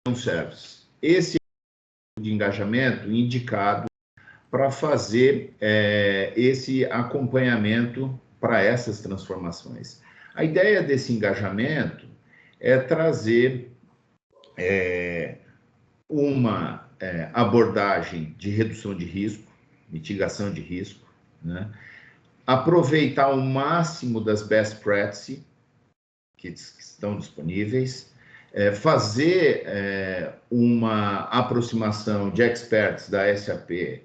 Service. Esse é o de engajamento indicado para fazer esse acompanhamento para essas transformações. A ideia desse engajamento é trazer uma abordagem de redução de risco, mitigação de risco, né? Aproveitar o máximo das best practices que estão disponíveis, fazer uma aproximação de experts da SAP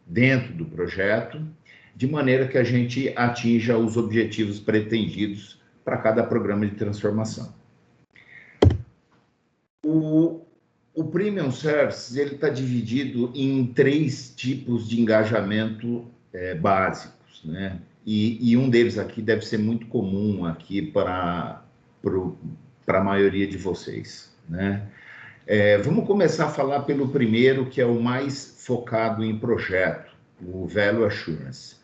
dentro do projeto, de maneira que a gente atinja os objetivos pretendidos para cada programa de transformação. O Premium Services está dividido em 3 tipos de engajamento básicos, né? E um deles aqui deve ser muito comum aqui para a maioria de vocês, né? Vamos começar a falar pelo primeiro, que é o mais focado em projeto, o Value Assurance.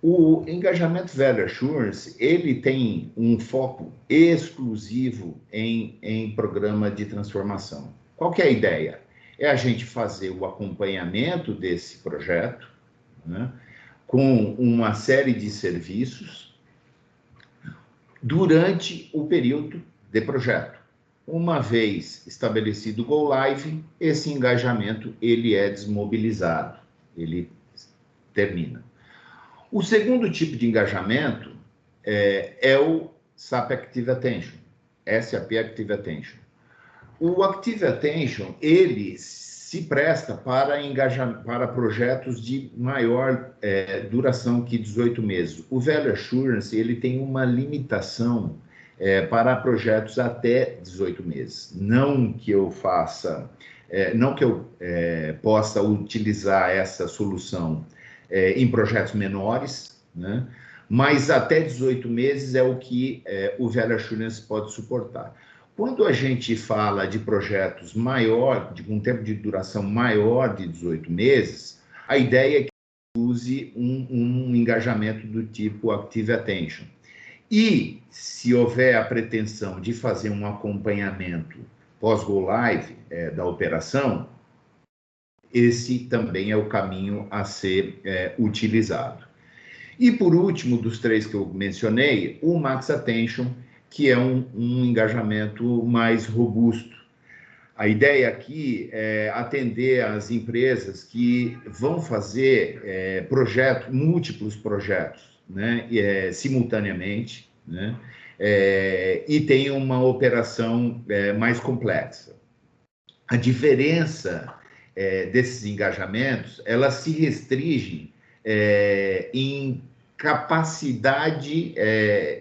O engajamento Value Assurance, ele tem um foco exclusivo em programa de transformação. Qual que é a ideia? É a gente fazer o acompanhamento desse projeto, né, com uma série de serviços durante o período de projeto. Uma vez estabelecido o Go Live, esse engajamento ele é desmobilizado, ele termina. O segundo tipo de engajamento é o SAP Active Attention, SAP Active Attention. O Active Attention, ele se presta para projetos de maior duração que 18 meses. O Value Assurance, ele tem uma limitação para projetos até 18 meses. Não que eu faça, não que eu possa utilizar essa solução em projetos menores, né? Mas até 18 meses é o que o Value Assurance pode suportar. Quando a gente fala de projetos maior, de um tempo de duração maior de 18 meses, a ideia é que use um engajamento do tipo Active Attention. E, se houver a pretensão de fazer um acompanhamento pós-Go Live da operação, esse também é o caminho a ser utilizado. E, por último, dos 3 que eu mencionei, o Max Attention, que é um engajamento mais robusto. A ideia aqui é atender as empresas que vão fazer múltiplos projetos, né, simultaneamente, né, e tem uma operação mais complexa. A diferença desses engajamentos, ela se restringe em capacidade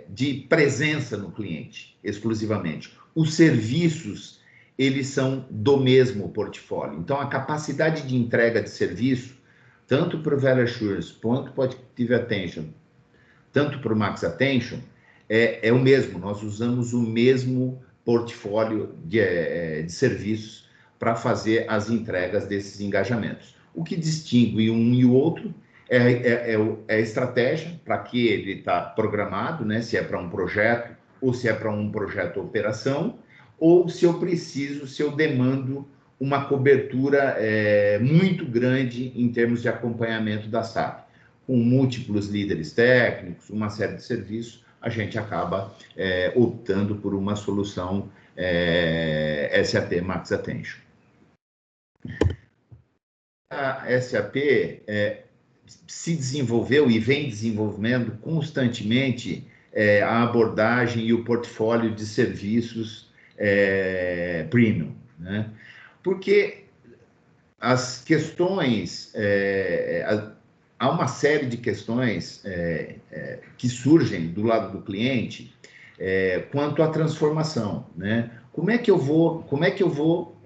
de presença no cliente, exclusivamente. Os serviços, eles são do mesmo portfólio. Então, a capacidade de entrega de serviço, tanto para o Value Assurance, quanto para o Active Attention, tanto para o Max Attention, é o mesmo. Nós usamos o mesmo portfólio de serviços para fazer as entregas desses engajamentos. O que distingue um e o outro é a estratégia, para que ele está programado, né? Se é para um projeto, ou se é para um projeto operação, ou se eu demando uma cobertura muito grande em termos de acompanhamento da SAP. Com múltiplos líderes técnicos, uma série de serviços, a gente acaba optando por uma solução SAP Max Attention. A SAP se desenvolveu e vem desenvolvendo constantemente a abordagem e o portfólio de serviços premium, né? Porque as questões, há uma série de questões que surgem do lado do cliente quanto à transformação, né? Como é que eu vou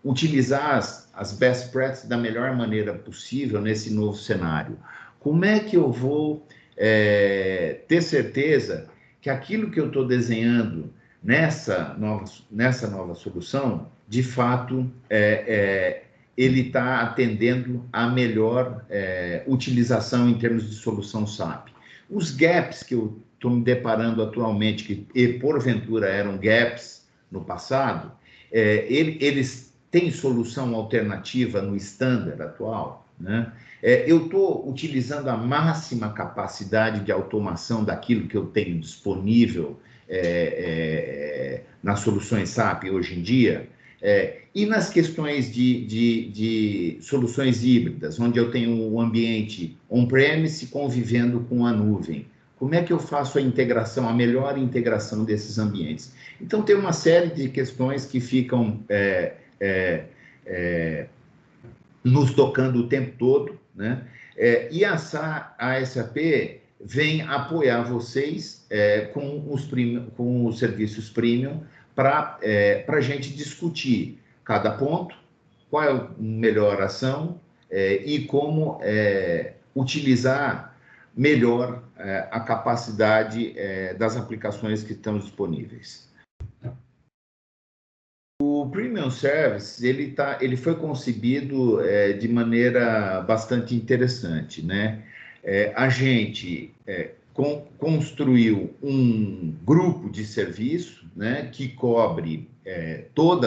utilizar as best practices da melhor maneira possível nesse novo cenário? Como é que eu vou ter certeza que aquilo que eu estou desenhando nessa nova solução, de fato, ele está atendendo a melhor utilização em termos de solução SAP? Os gaps que eu estou me deparando atualmente, que porventura eram gaps no passado, eles têm solução alternativa no standard atual, né? Eu estou utilizando a máxima capacidade de automação daquilo que eu tenho disponível nas soluções SAP hoje em dia, e nas questões de soluções híbridas, onde eu tenho um ambiente on-premise convivendo com a nuvem. Como é que eu faço a integração, a melhor integração desses ambientes? Então, tem uma série de questões que ficam nos tocando o tempo todo, né? E a SAP vem apoiar vocês com os serviços premium para a gente discutir cada ponto, qual é a melhor ação e como utilizar melhor a capacidade das aplicações que estão disponíveis. O Premium Service, ele foi concebido de maneira bastante interessante, né? A gente construiu um grupo de serviço, né, que cobre todo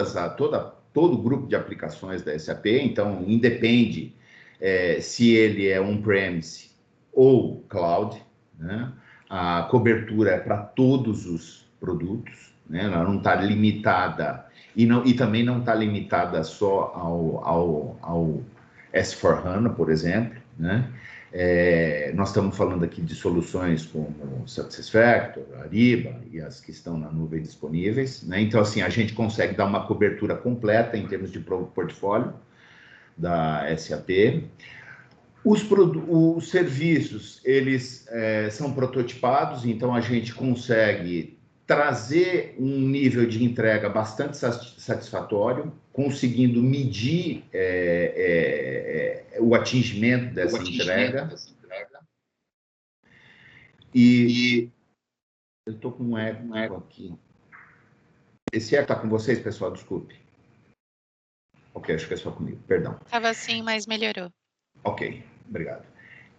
o grupo de aplicações da SAP, então independe se ele é on-premise ou cloud, né? A cobertura é para todos os produtos, né? Ela não está limitada e também não está limitada só ao S/4HANA, por exemplo, né? Nós estamos falando aqui de soluções como SuccessFactors, Ariba e as que estão na nuvem disponíveis, né? Então, assim, a gente consegue dar uma cobertura completa em termos de portfólio da SAP. Os serviços, eles são prototipados, então a gente consegue trazer um nível de entrega bastante satisfatório, conseguindo medir o atingimento dessa entrega. E eu estou com um eco aqui. Esse eco está com vocês, pessoal? Desculpe. Ok, acho que é só comigo, perdão. Estava assim, mas melhorou. Ok, obrigado.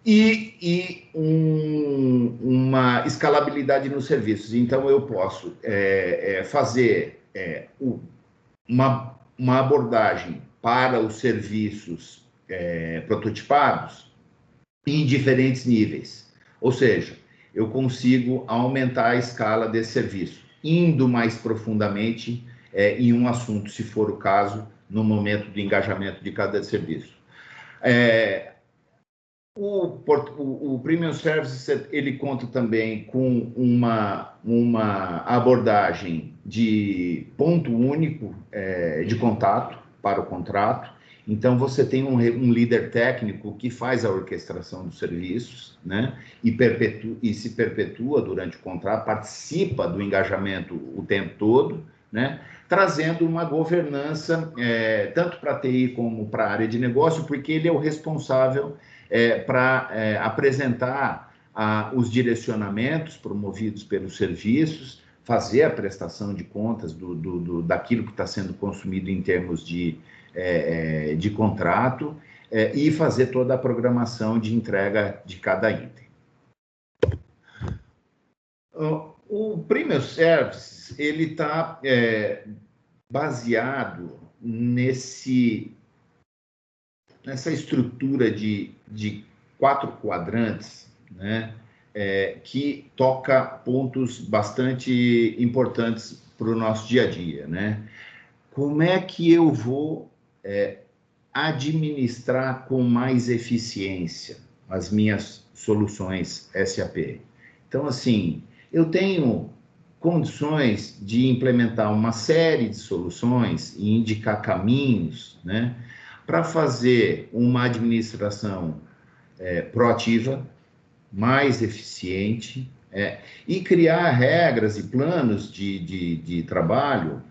E uma escalabilidade nos serviços. Então, eu posso fazer uma abordagem para os serviços prototipados em diferentes níveis. Ou seja, eu consigo aumentar a escala desse serviço, indo mais profundamente em um assunto, se for o caso, no momento do engajamento de cada serviço. O Premium Service, ele conta também com uma abordagem de ponto único de contato para o contrato. Então, você tem um líder técnico que faz a orquestração dos serviços, né? E se perpetua durante o contrato, participa do engajamento o tempo todo, né? Trazendo uma governança tanto para a TI como para a área de negócio, porque ele é o responsável para apresentar os direcionamentos promovidos pelos serviços, fazer a prestação de contas daquilo que está sendo consumido em termos de contrato e fazer toda a programação de entrega de cada item. O Premium Service, ele está baseado nessa estrutura de 4 quadrantes, né, que toca pontos bastante importantes para o nosso dia a dia, né? Como é que eu vou administrar com mais eficiência as minhas soluções SAP? Então, assim, eu tenho condições de implementar uma série de soluções e indicar caminhos, né, para fazer uma administração proativa, mais eficiente, e criar regras e planos de trabalho,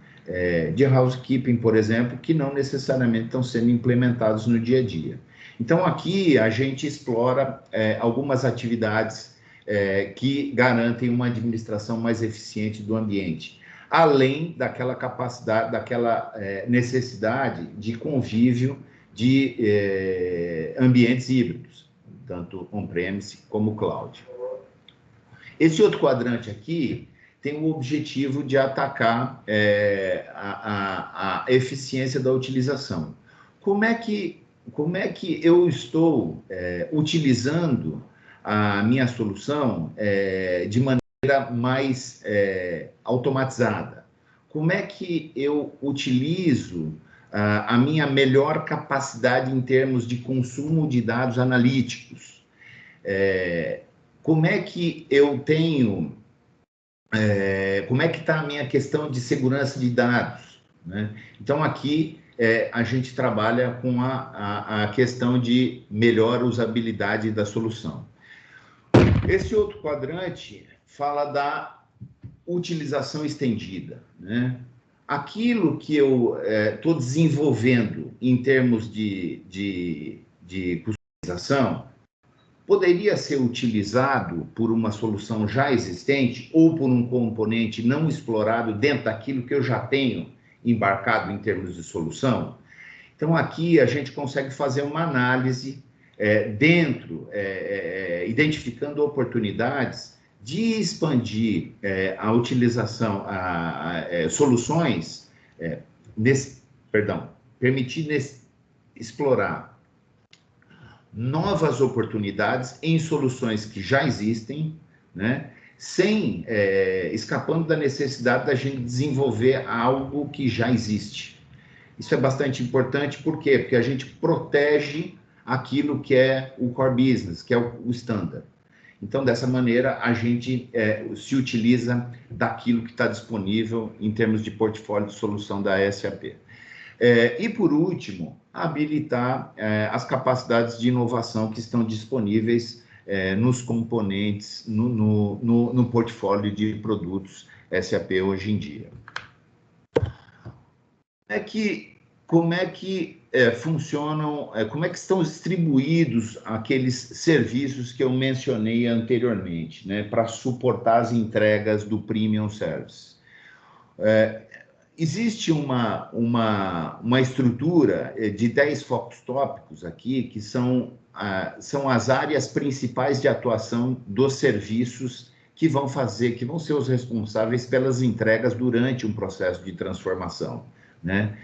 de housekeeping, por exemplo, que não necessariamente estão sendo implementados no dia a dia. Então, aqui a gente explora algumas atividades que garantem uma administração mais eficiente do ambiente, além daquela capacidade, daquela necessidade de convívio de ambientes híbridos, tanto on-premise como cloud. Esse outro quadrante aqui tem o objetivo de atacar a eficiência da utilização. Como é que eu estou utilizando a minha solução de maneira mais automatizada? Como é que eu utilizo a minha melhor capacidade em termos de consumo de dados analíticos? Como é que eu tenho... como é que está a minha questão de segurança de dados, né? Então, aqui a gente trabalha com a questão de melhor usabilidade da solução. Esse outro quadrante fala da utilização estendida, né? Aquilo que eu estou desenvolvendo em termos de customização poderia ser utilizado por uma solução já existente ou por um componente não explorado dentro daquilo que eu já tenho embarcado em termos de solução. Então, aqui a gente consegue fazer uma análise identificando oportunidades de expandir a utilização, soluções, permitir explorar novas oportunidades em soluções que já existem, né? Sem escapando da necessidade da gente desenvolver algo que já existe. Isso é bastante importante, por quê? Porque a gente protege aquilo que é o core business, que é o standard. Então, dessa maneira, a gente se utiliza daquilo que está disponível em termos de portfólio de solução da SAP. E, por último, habilitar as capacidades de inovação que estão disponíveis nos componentes, no portfólio de produtos SAP hoje em dia. Como é que funcionam, como é que estão distribuídos aqueles serviços que eu mencionei anteriormente, né, para suportar as entregas do Premium Service? Existe uma estrutura de 10 focos tópicos aqui, que são as áreas principais de atuação dos serviços que vão ser os responsáveis pelas entregas durante um processo de transformação, né?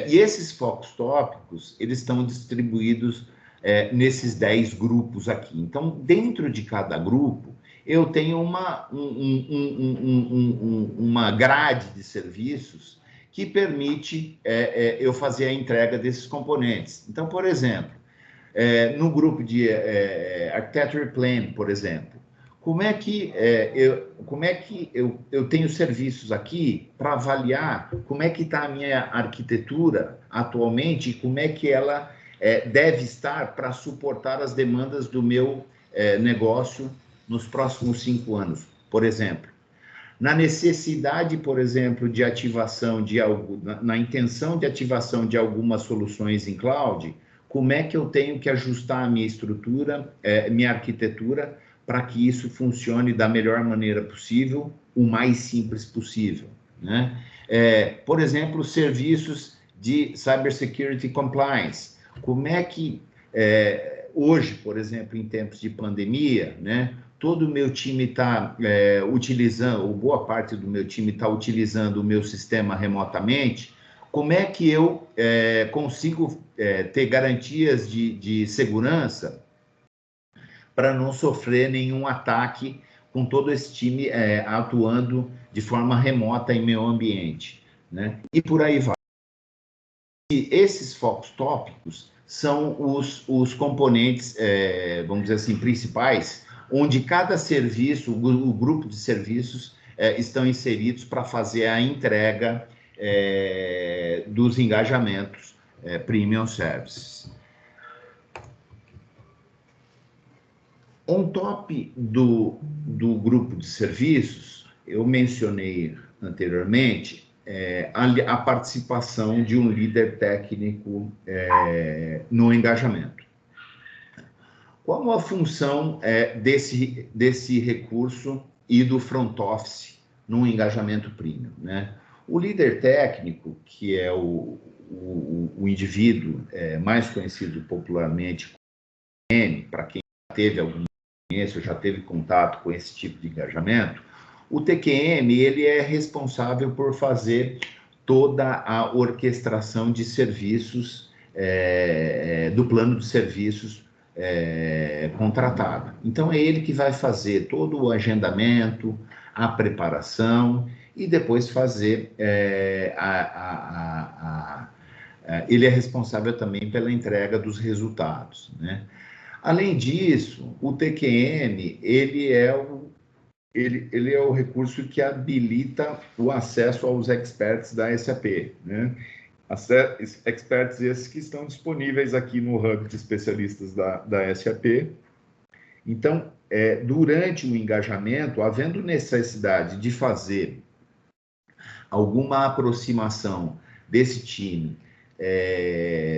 E esses focos tópicos, eles estão distribuídos nesses 10 grupos aqui. Então, dentro de cada grupo, eu tenho uma grade de serviços que permite eu fazer a entrega desses componentes. Então, por exemplo, no grupo de Architecture Plan, por exemplo, como é que eu tenho serviços aqui para avaliar como é que está a minha arquitetura atualmente e como é que ela deve estar para suportar as demandas do meu negócio nos próximos 5 anos, por exemplo. Na necessidade, por exemplo, de ativação na intenção de ativação de algumas soluções em cloud, como é que eu tenho que ajustar a minha estrutura, minha arquitetura, para que isso funcione da melhor maneira possível, o mais simples possível, né? Por exemplo, serviços de Cybersecurity Compliance. Como é que, hoje, por exemplo, em tempos de pandemia, né, todo o meu time está utilizando, ou boa parte do meu time está utilizando o meu sistema remotamente, como é que eu consigo ter garantias de segurança para não sofrer nenhum ataque com todo esse time atuando de forma remota em meu ambiente, né? E por aí vai. E esses focos tópicos são os componentes, vamos dizer assim, principais, onde cada serviço, o grupo de serviços, estão inseridos para fazer a entrega dos engajamentos Premium Services. On top do grupo de serviços, eu mencionei anteriormente a participação de um líder técnico no engajamento. Qual a função desse recurso e do front office no engajamento premium, né? O líder técnico, que é o indivíduo mais conhecido popularmente como M, para quem teve alguma experiência, já teve contato com esse tipo de engajamento, O TQM, ele é responsável por fazer toda a orquestração de serviços, do plano de serviços contratado. Então, é ele que vai fazer todo o agendamento, a preparação e depois fazer ele é responsável também pela entrega dos resultados, né? Além disso, o TQM, ele é o recurso que habilita o acesso aos experts da SAP, né? Experts esses que estão disponíveis aqui no Hub de especialistas da SAP. Então, durante o engajamento, havendo necessidade de fazer alguma aproximação desse time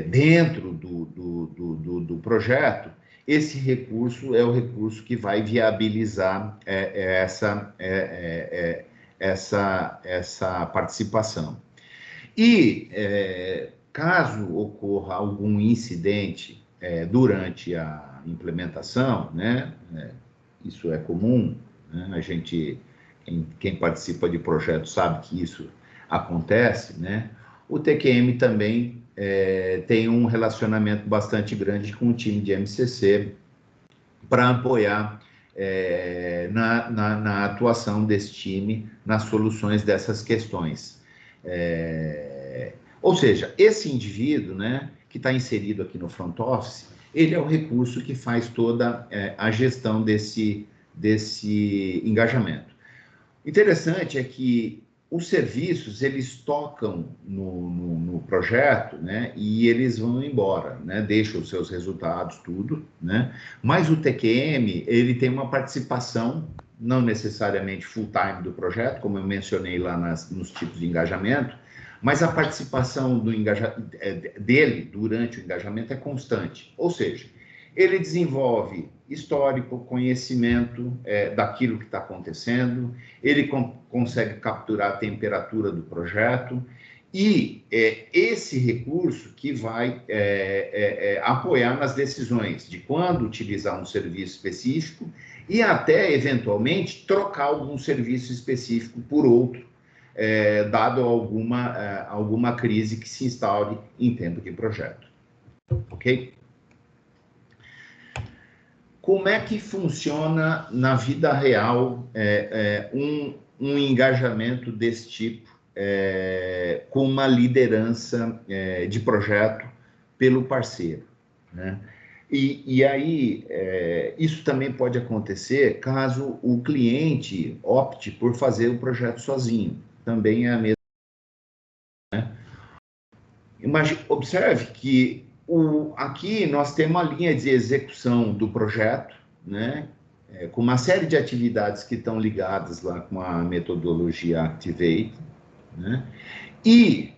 dentro do projeto, esse recurso é o recurso que vai viabilizar essa participação. E, caso ocorra algum incidente durante a implementação, né, isso é comum, né, quem participa de projetos sabe que isso acontece, né, o TQM também tem um relacionamento bastante grande com o time de MCC para apoiar na atuação desse time, nas soluções dessas questões. Ou seja, esse indivíduo, né, que está inserido aqui no front office, ele é o recurso que faz toda a gestão desse engajamento. Interessante é que os serviços, eles tocam no projeto, né, e eles vão embora, né, deixam os seus resultados, tudo, né, mas o TQM, ele tem uma participação, não necessariamente full-time do projeto, como eu mencionei lá nos tipos de engajamento, mas a participação dele durante o engajamento é constante, ou seja, ele desenvolve histórico, conhecimento daquilo que está acontecendo, ele consegue capturar a temperatura do projeto, e esse recurso que vai apoiar nas decisões de quando utilizar um serviço específico e até, eventualmente, trocar algum serviço específico por outro, dado alguma crise que se instaure em tempo de projeto. Ok? Como é que funciona na vida real um engajamento desse tipo, com uma liderança de projeto pelo parceiro, né? E aí, isso também pode acontecer caso o cliente opte por fazer o projeto sozinho. Também é a mesma, né? Observe que aqui nós temos uma linha de execução do projeto, né, com uma série de atividades que estão ligadas lá com a metodologia Activate, né, e,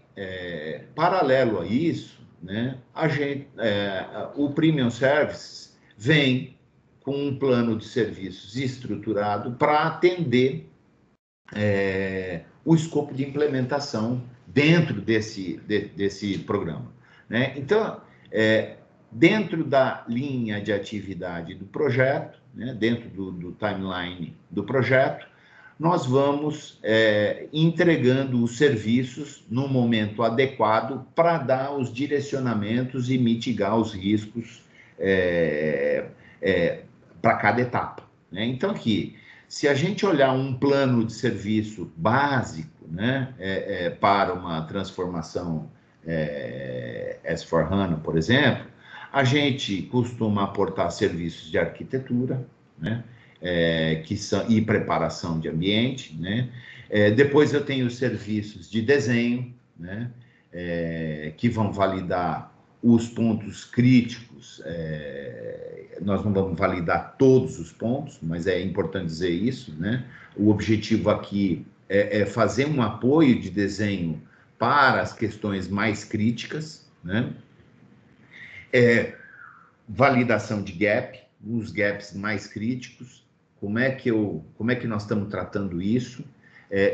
paralelo a isso, né, o Premium Services vem com um plano de serviços estruturado para atender o escopo de implementação dentro desse programa, né? Então, dentro da linha de atividade do projeto, né, dentro do timeline do projeto, nós vamos entregando os serviços no momento adequado para dar os direcionamentos e mitigar os riscos para cada etapa, né? Então, aqui, se a gente olhar um plano de serviço básico, né, para uma transformação S/4HANA, por exemplo, a gente costuma aportar serviços de arquitetura, né, e preparação de ambiente, né? Depois eu tenho os serviços de desenho, né, que vão validar os pontos críticos. Nós não vamos validar todos os pontos, mas é importante dizer isso, né? O objetivo aqui é fazer um apoio de desenho para as questões mais críticas, né? Validação de gap, os gaps mais críticos, como é que nós estamos tratando isso,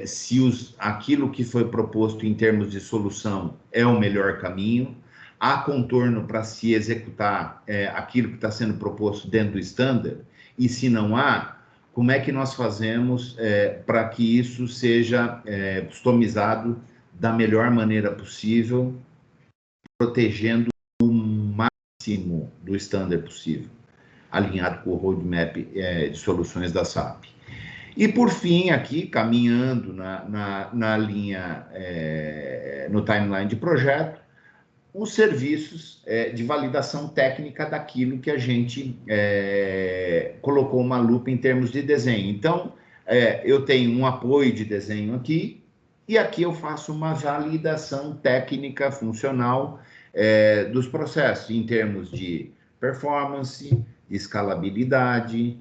se aquilo que foi proposto em termos de solução é o melhor caminho, há contorno para se executar aquilo que está sendo proposto dentro do standard, e se não há, como é que nós fazemos para que isso seja customizado da melhor maneira possível, protegendo o máximo do standard possível, alinhado com o roadmap de soluções da SAP. E, por fim, aqui, caminhando na linha, no timeline de projeto, os serviços de validação técnica daquilo que a gente colocou uma lupa em termos de desenho. Então, eu tenho um apoio de desenho aqui, e aqui eu faço uma validação técnica funcional dos processos, em termos de performance, escalabilidade,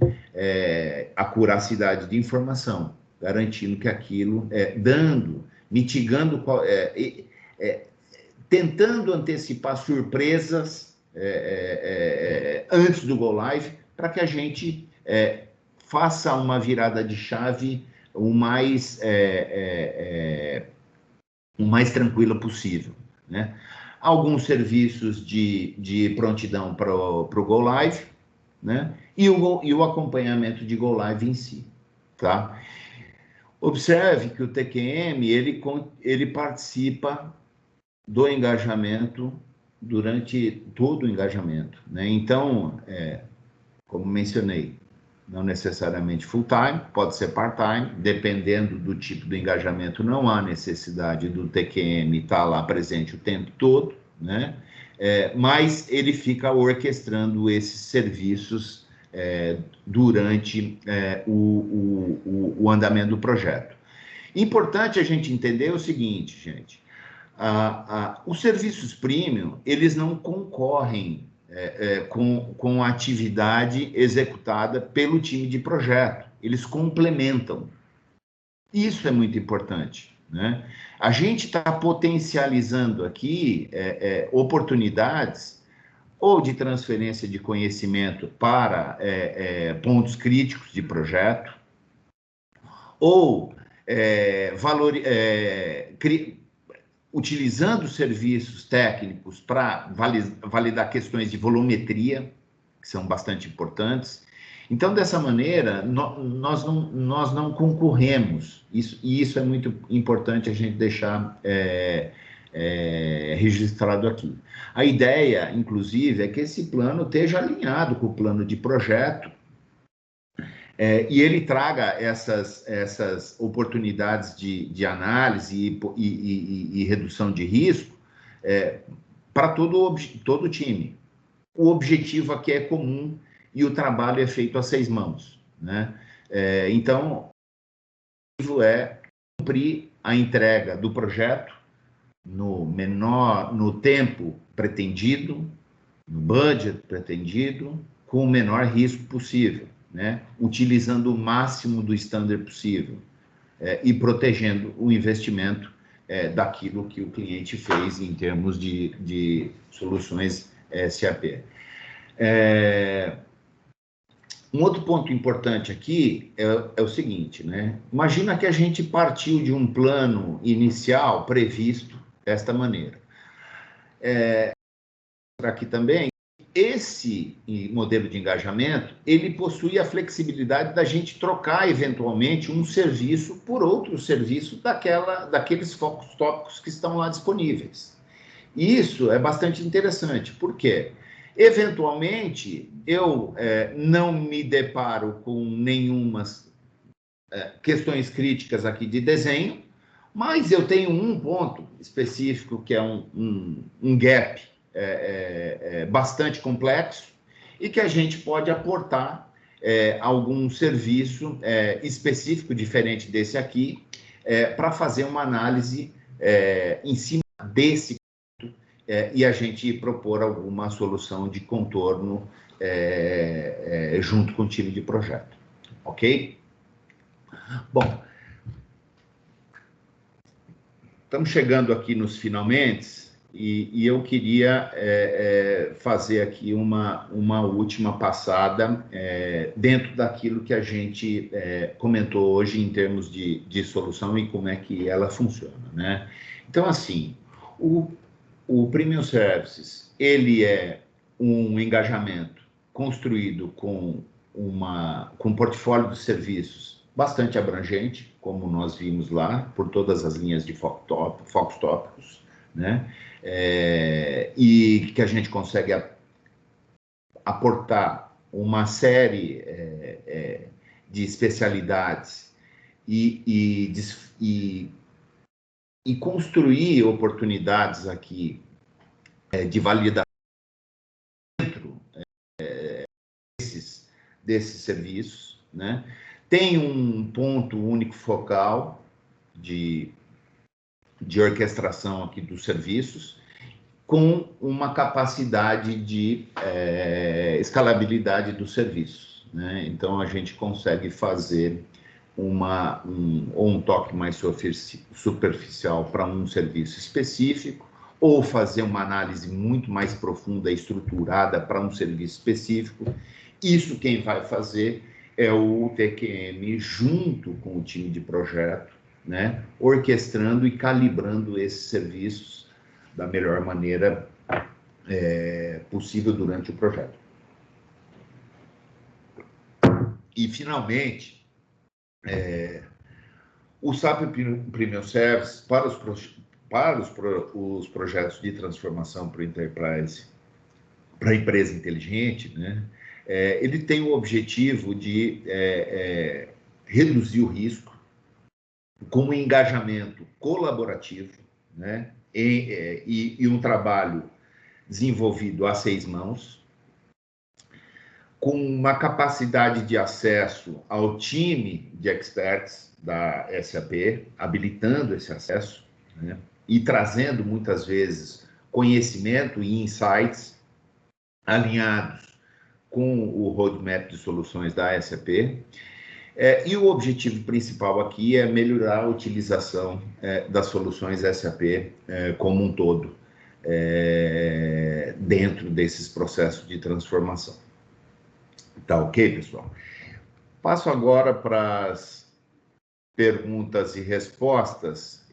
acuracidade de informação, garantindo que aquilo, mitigando, tentando antecipar surpresas antes do Go Live, para que a gente faça uma virada de chave o mais tranquila possível, né? Alguns serviços de prontidão para o Go Live, né? E o acompanhamento de Go Live em si, tá? Observe que o TQM, ele participa do engajamento durante todo o engajamento, né? Então, como mencionei, não necessariamente full-time, pode ser part-time, dependendo do tipo do engajamento, não há necessidade do TQM estar lá presente o tempo todo, né? Mas ele fica orquestrando esses serviços durante o andamento do projeto. Importante a gente entender o seguinte, gente, os serviços premium, eles não concorrem com a atividade executada pelo time de projeto, eles complementam. Isso é muito importante, né? A gente está potencializando aqui oportunidades ou de transferência de conhecimento para pontos críticos de projeto, ou utilizando serviços técnicos para validar questões de volumetria, que são bastante importantes. Então, dessa maneira, nós não concorremos, e isso é muito importante a gente deixar registrado aqui. A ideia, inclusive, é que esse plano esteja alinhado com o plano de projeto, e ele traga essas oportunidades de análise e redução de risco para todo o time. O objetivo aqui é comum e o trabalho é feito a 6 mãos, né? Então, o objetivo é cumprir a entrega do projeto no tempo pretendido, no budget pretendido, com o menor risco possível, né? Utilizando o máximo do standard possível e protegendo o investimento daquilo que o cliente fez em termos de soluções SAP. Um outro ponto importante aqui é o seguinte, né? Imagina que a gente partiu de um plano inicial previsto desta maneira. Aqui também, esse modelo de engajamento, ele possui a flexibilidade da gente trocar, eventualmente, um serviço por outro serviço daqueles focos tópicos que estão lá disponíveis. E isso é bastante interessante, porque, eventualmente, eu não me deparo com nenhumas questões críticas aqui de desenho, mas eu tenho um ponto específico que é um gap bastante complexo e que a gente pode aportar algum serviço específico, diferente desse aqui, para fazer uma análise em cima desse ponto e a gente propor alguma solução de contorno junto com o time de projeto. Ok? Bom, estamos chegando aqui nos finalmente e eu queria fazer aqui uma última passada dentro daquilo que a gente comentou hoje em termos de solução e como é que ela funciona, né? Então, assim, o Premium Services, ele é um engajamento construído com com um portfólio de serviços bastante abrangente, como nós vimos lá, por todas as linhas de focos tópicos, né? E que a gente consegue aportar uma série de especialidades e construir oportunidades aqui de validação dentro desses serviços, né? Tem um ponto único focal de orquestração aqui dos serviços, com uma capacidade de escalabilidade dos serviços, né? Então, a gente consegue fazer um toque mais superficial para um serviço específico, ou fazer uma análise muito mais profunda e estruturada para um serviço específico. Isso quem vai fazer é o TQM junto com o time de projeto, né? Orquestrando e calibrando esses serviços da melhor maneira possível durante o projeto. E, finalmente, o SAP Premium Service para os projetos de transformação para Enterprise, para a empresa inteligente, né? Ele tem o objetivo de reduzir o risco com um engajamento colaborativo, né? E um trabalho desenvolvido a 6 mãos, com uma capacidade de acesso ao time de experts da SAP, habilitando esse acesso, né? E trazendo, muitas vezes, conhecimento e insights alinhados com o roadmap de soluções da SAP. E o objetivo principal aqui é melhorar a utilização das soluções SAP como um todo, dentro desses processos de transformação. Tá ok, pessoal? Passo agora para as perguntas e respostas.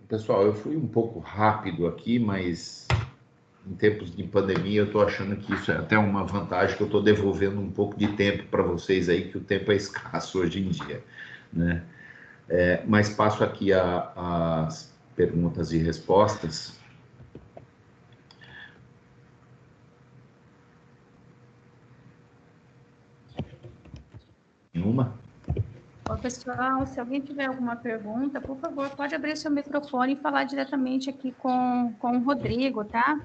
Pessoal, eu fui um pouco rápido aqui, mas em tempos de pandemia eu estou achando que isso é até uma vantagem, que eu estou devolvendo um pouco de tempo para vocês aí, que o tempo é escasso hoje em dia, né? Mas passo aqui as perguntas e respostas. Nenhuma? Ô, pessoal, se alguém tiver alguma pergunta, por favor, pode abrir seu microfone e falar diretamente aqui com o Rodrigo, tá?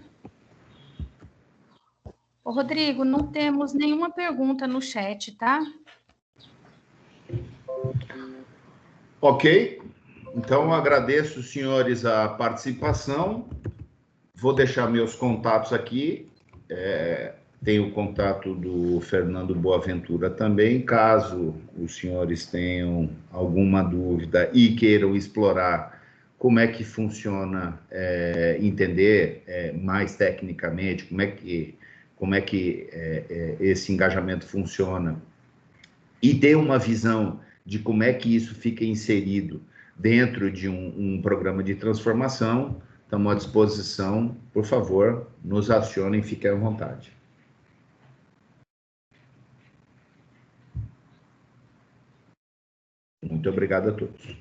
Ô, Rodrigo, não temos nenhuma pergunta no chat, tá? Ok. Então, agradeço, senhores, a participação. Vou deixar meus contatos aqui. Tem o contato do Fernando Boaventura também, caso os senhores tenham alguma dúvida e queiram explorar como é que funciona, entender mais tecnicamente como é que esse engajamento funciona, e ter uma visão de como é que isso fica inserido dentro de um programa de transformação, estamos à disposição. Por favor, nos acionem, fiquem à vontade. Muito obrigado a todos.